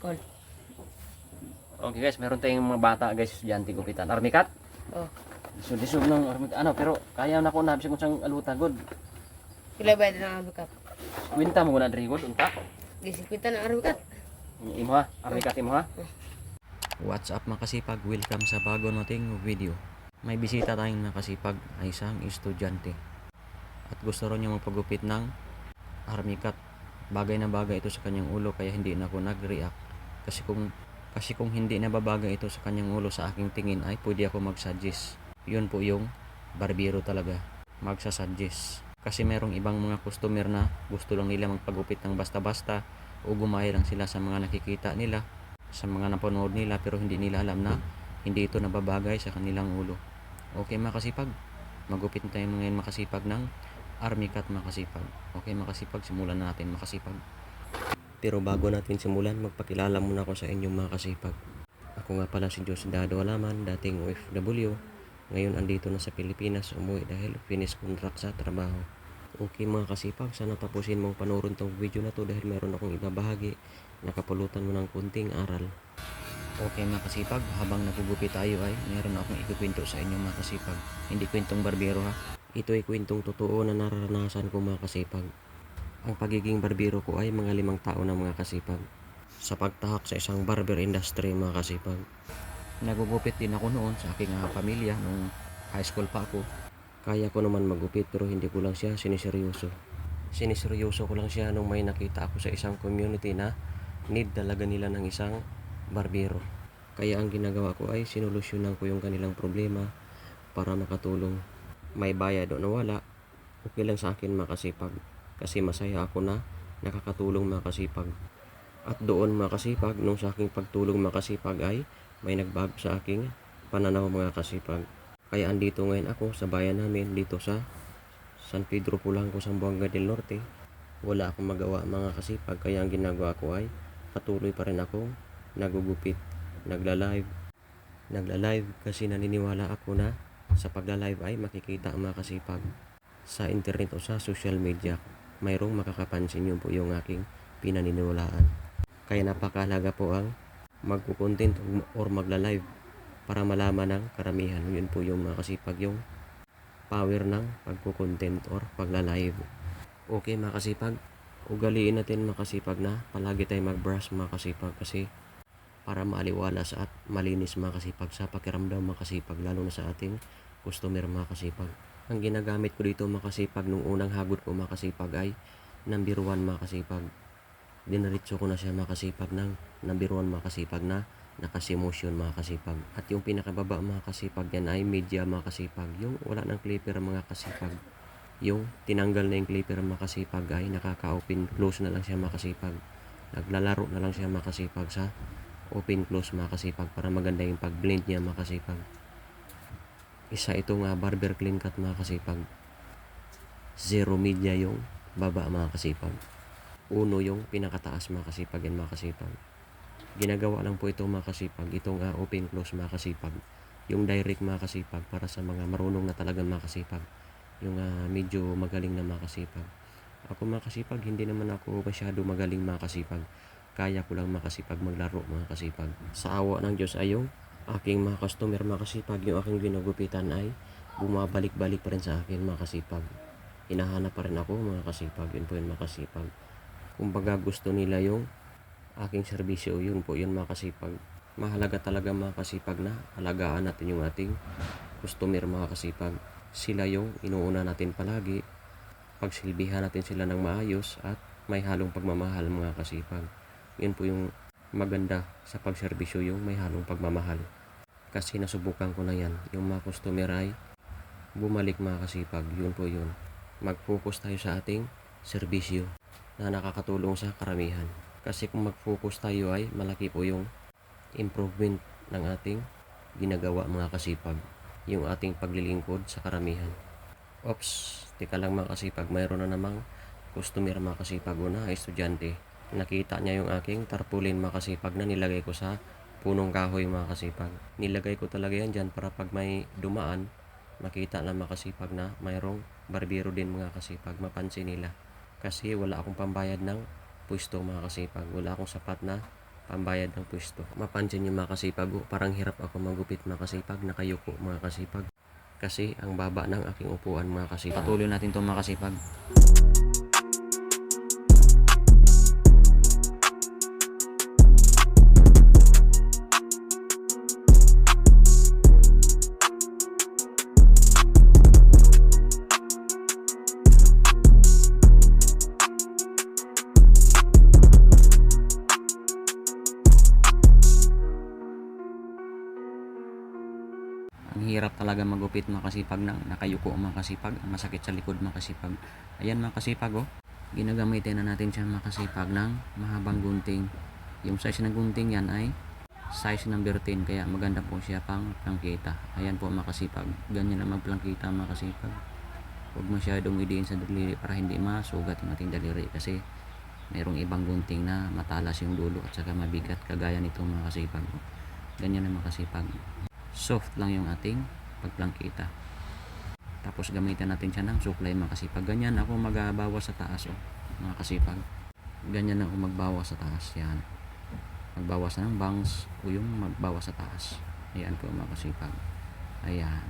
All. Okay guys, meron tayong mga bata guys, estudyante gupitan. Armikat? Oh. Lisod-lisod ng armikat. Ano, pero kaya na ko na bisag kung siyang aluta god. Pila ba na arbikat? Kwenta mo na diri god unta. Gising kita na arbikat. Imo ha, armikat imo ha. What's up mga kasipag? Welcome sa bago nating video. May bisita tayong nakasipag ay isang estudyante. At gusto rin niya magpagupit ng armikat. Bagay na bagay ito sa kanyang ulo kaya hindi na ako nag-react. Kasi kung hindi na babagay ito sa kanyang ulo sa aking tingin ay pwede ako mag-suggest. Yun po yung barbero talaga. Magsa-suggest. Kasi merong ibang mga customer na gusto lang nila magpagupit ng basta-basta o gumaya lang sila sa mga nakikita nila, sa mga napanood nila pero hindi nila alam na hindi ito nababagay sa kanilang ulo. Okay makasipag, magupit tayo ngayon makasipag ng armikat makasipag. Okay makasipag, simulan na natin makasipag. Pero bago natin simulan, magpakilala muna ako sa inyong mga kasipag. Ako nga pala si Diosdado Alaman, dating OFW. Ngayon andito na sa Pilipinas, umuwi dahil finish contract sa trabaho. Okay mga kasipag, sana tapusin mong panoorin tong video na to dahil meron akong ibabahagi. Nakapulutan mo ng kunting aral. Okay mga kasipag, habang napugupit tayo ay meron akong ikukwento sa inyo mga kasipag. Hindi kwentong barbero ha. Ito ay kwentong totoo na nararanasan ko mga kasipag. Ang pagiging barbero ko ay mga 5 taon na mga kasipag. Sa pagtahak sa isang barber industry mga kasipag. Nagugupit din ako noon sa aking pamilya nung high school pa ako. Kaya ko naman magupit pero hindi ko lang siya siniseryoso. Siniseryoso ko lang siya nung may nakita ako sa isang community na need talaga nila ng isang barbero. Kaya ang ginagawa ko ay sinolusyonan ko yung kanilang problema para makatulong. May bayad o nawala, okay lang sa akin mga kasipag. Kasi masaya ako na nakakatulong mga kasipag. At doon mga kasipag, nung sa aking pagtulong mga kasipag ay may nagbago sa aking pananaw mga kasipag. Kaya andito ngayon ako sa bayan namin dito sa San Pedro Polanco, Zamboanga del Norte. Wala akong magawa mga kasipag kaya ang ginagawa ko ay patuloy pa rin akong nagugupit, nagla-live kasi naniniwala ako na sa pagla-live ay makikita ang mga kasipag sa internet o sa social media. Mayroong makakapansin yun po yung aking pinaniniwalaan. Kaya napakahalaga po ang magkukontent or magla-live para malaman ng karamihan. Yun po yung mga kasipag, yung power ng pagkukontent or pagla-live. Okay mga kasipag, ugaliin natin mga kasipag na palagi tayo mag-brush mga kasipag kasi para maaliwalas at malinis mga kasipag sa pakiramdam mga kasipag, lalo na sa ating customer mga kasipag. Ang ginagamit ko dito mga kasipag nung unang hagod ko mga kasipag ay number 1 mga kasipag. Dinaritso ko na siya mga kasipag ng number 1 mga kasipag na nakasimosyon mga kasipag. At yung pinakababa mga kasipag yan ay media mga kasipag. Yung wala ng clipper mga kasipag. Yung tinanggal na yung clipper mga kasipag ay nakaka-open close na lang siya mga kasipag. Naglalaro na lang siya mga kasipag sa open close mga kasipag para maganda yung pag-blend niya mga kasipag. Isa itong barber clean cut mga kasipag. 0 media yung baba mga kasipag. 1 yung pinakataas mga kasipag yan mga kasipag. Ginagawa lang po ito mga kasipag. Itong open close mga kasipag. Yung direct mga kasipag para sa mga marunong na talagang mga kasipag. Yung medyo magaling na mga kasipag. Ako mga kasipag, hindi naman ako masyado magaling mga kasipag. Kaya ko lang mga kasipag maglaro mga kasipag. Sa awa ng Diyos ay yung aking mga customer mga kasipag, yung aking ginugupitan ay bumabalik-balik pa rin sa akin mga kasipag. Hinahanap pa rin ako mga kasipag. Yun po yun mga kasipag. Kumbaga gusto nila yung aking serbisyo, yun po yun mga kasipag. Mahalaga talaga mga kasipag na alagaan natin yung ating customer mga kasipag. Sila yung inuuna natin palagi. Pagsilbihan natin sila ng maayos at may halong pagmamahal mga kasipag. Yun po yung maganda sa pagserbisyo, yung may halong pagmamahal. Kasi nasubukan ko na yan. Yung mga customer ay bumalik mga kasipag. Yun po yun. Mag-focus tayo sa ating serbisyo na nakakatulong sa karamihan. Kasi kung mag-focus tayo ay malaki po yung improvement ng ating ginagawa mga kasipag. Yung ating paglilingkod sa karamihan. Oops, tika lang mga kasipag. Mayroon na namang customer mga kasipag o na estudyante. Nakita niya yung aking tarpaulin mga kasipag na nilagay ko sa punong kahoy mga kasipag. Nilagay ko talaga yan dyan para pag may dumaan, makita na mga kasipag na mayroong barbero din mga kasipag, mapansin nila. Kasi wala akong pambayad ng pwesto mga kasipag. Wala akong sapat na pambayad ng pwesto. Mapansin nyo mga kasipag, parang hirap ako magupit mga kasipag, nakayuko mga kasipag. Kasi ang baba ng aking upuan mga kasipag. Patuloy natin itong mga kasipag. Ang hirap talaga magupit mga kasipag na nakayuko mga kasipag. Masakit sa likod mga kasipag. Ayan mga kasipag oh. Ginagamitin na natin siya mga kasipag ng mahabang gunting. Yung size ng gunting yan ay size number 10. Kaya maganda po siya pang plangkita. Ayan po mga kasipag. Ganyan na magplangkita mga kasipag. Huwag masyadong idiin sa daliri para hindi masugat yung ating daliri. Kasi mayroong ibang gunting na matalas yung dulo at saka mabigat. Kagaya nito mga kasipag. Ganyan na mga kasipag. Soft lang yung ating pagplangkita. Tapos gamitan natin siya ng suklay mga kasipag. Ganyan ako magbawas sa taas oh, mga kasipag. Ganyan ako magbawas sa taas. Yan. Magbawas ng bangs o yung magbawas sa taas. Ayan po mga kasipag. Ayan.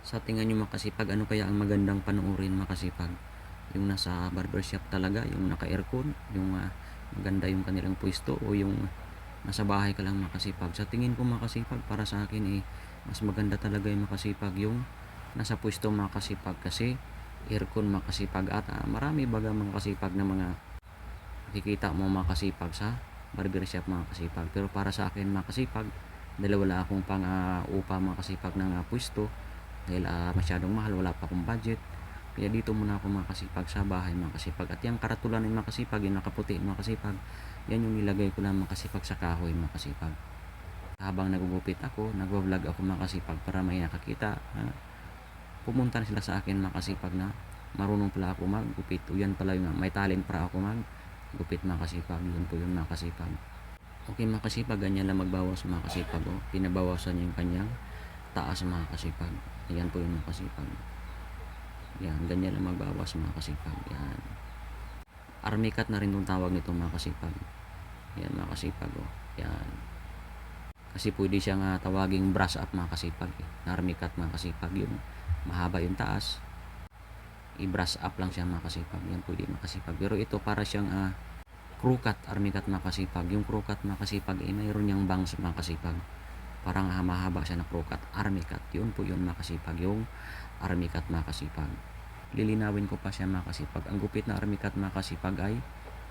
Sa tingin nyo mga kasipag, ano kaya ang magandang panuorin mga kasipag? Yung nasa barbershop talaga, yung naka-aircon, yung maganda yung kanilang pwesto o yung nasa bahay ka lang makasipag. Sa tingin ko makasipag para sa akin mas maganda talaga yung makasipag yung nasa pwesto makasipag kasi aircon makasipag at marami baga makasipag na mga nakikita mo makasipag sa barbershop makasipag. Pero para sa akin makasipag dahil wala akong pang upa makasipag ng pwesto dahil masyadong mahal, wala pa akong budget. Kaya dito muna ako makasipag sa bahay makasipag. At yung karatulan ng makasipag, yung nakaputi makasipag, yan yung nilagay ko lang makasipag sa kahoy makasipag. Habang nagugupit ako, nagwa-vlog ako makasipag para may nakakita. Pumunta na sila sa akin makasipag na marunong pala ako maggupit. O yan pala yung may talent para ako maggupit makasipag. Yun po yung makasipag. Okay makasipag, ganyan lang magbawas makasipag. O, pinabawasan yung kanyang taas makasipag. Ayan po yung makasipag. Yan, ganyan lang magbawas mga kasipag. Yan. Army cut na rin yung tawag nito mga kasipag. Yan mga kasipag oh. Yan. Kasi pwede siyang tawaging brush up mga kasipag. Army cut mga kasipag. Yung mahaba yung taas. I-brush up lang siya mga kasipag. Yan pwede mga kasipag. Pero ito para siyang crew cut, army cut mga kasipag. Yung crew cut mga kasipag mayroon niyang bangs mga kasipag. Parang mahaba siya na crew cut, army cut. Yun po yun mga kasipag. Yung army cut mga kasipag. Lilinawin ko pa siya mga kasipag. Ang gupit na army cut mga kasipag ay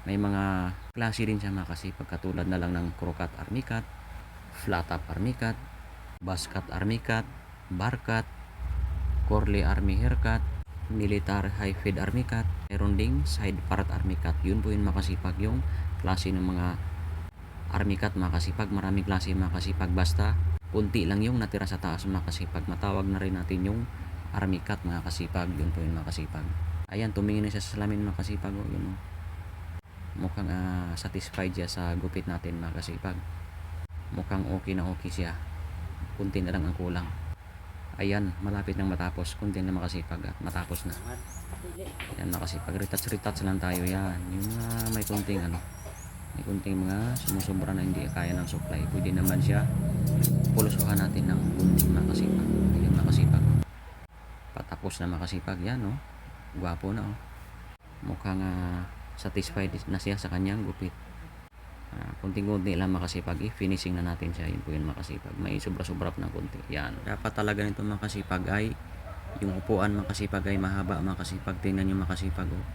may mga klase din siya mga kasipag. Katulad na lang ng crew cut army cut, flat top army cut, buzz cut army cut, bar cut, curly army haircut, military high fade army cut, meron ding side part army cut. Yun po yung mga kasipag yung klase ng mga army cut mga kasipag. Maraming klase mga kasipag. Basta kunti lang yung natira sa taas mga kasipag. Matawag na rin natin yung army cut mga kasipag. Yun po yung mga kasipag. Ayan, tumingin na siya sa salamin mga kasipag. O, yun, mukhang satisfied siya sa gupit natin mga kasipag. Mukhang okay na okay siya. Kunti na lang ang kulang. Ayan, malapit nang matapos. Kunti na makasipag at matapos na. Ayan mga kasipag. Retouch lang tayo. Yan. Yung may kunting may kunting mga sumusobra na hindi kaya ng supply. Pwede naman siya pulusuhan natin ng kunting mga kasipag. Ayan mga kasipag. Patapos na makasipag yan oh. Gwapo na oh. Mukhang satisfied na siya sa kanyang gupit. Kunting-kunti lang makasipag. Finishing na natin siya. Yun po yun makasipag. May sobra-sobra pa ng kunti. Yan. Dapat talaga nito makasipag ay yung upuan makasipag ay mahaba makasipag. Tingnan nyo makasipag oh.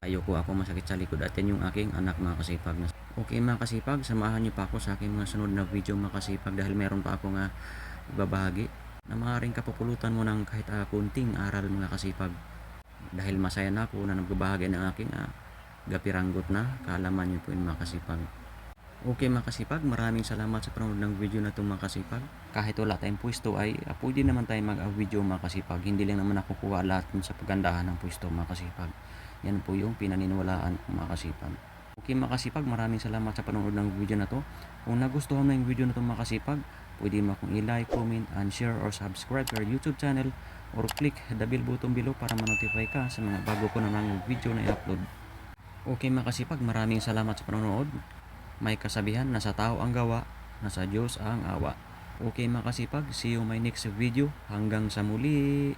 Ayoko ako masakit sa likod. At yan yung aking anak makasipag. Okay makasipag, samahan nyo pa ako sa aking mga sunod na video makasipag. Dahil meron pa ako ibabahagi na maaaring kapupulutan mo ng kahit kunting aral mga kasipag. Dahil masaya na ako na nagbabahagi ng aking gapiranggot na kaalaman nyo po yung mga kasipag. Okay mga kasipag, maraming salamat sa panonood ng video na itong mga kasipag. Kahit wala tayong pwesto ay pwede naman tayo mag-video mga kasipag. Hindi lang naman nakukuha lahat sa pagandahan ng pwesto mga kasipag. Yan po yung pinaniniwalaan ng mga kasipag. Okay mga kasipag, maraming salamat sa panonood ng video na to. Kung nagustuhan mo yung video na itong mga kasipag, pwede mo akong i-like, comment, and share or subscribe to our YouTube channel or click the bell button below para ma-notify ka sa mga bago ko na mga video na i-upload. Okay mga kasipag, maraming salamat sa panonood. May kasabihan na sa tao ang gawa, na sa Diyos ang awa. Okay mga kasipag, see you my next video. Hanggang sa muli!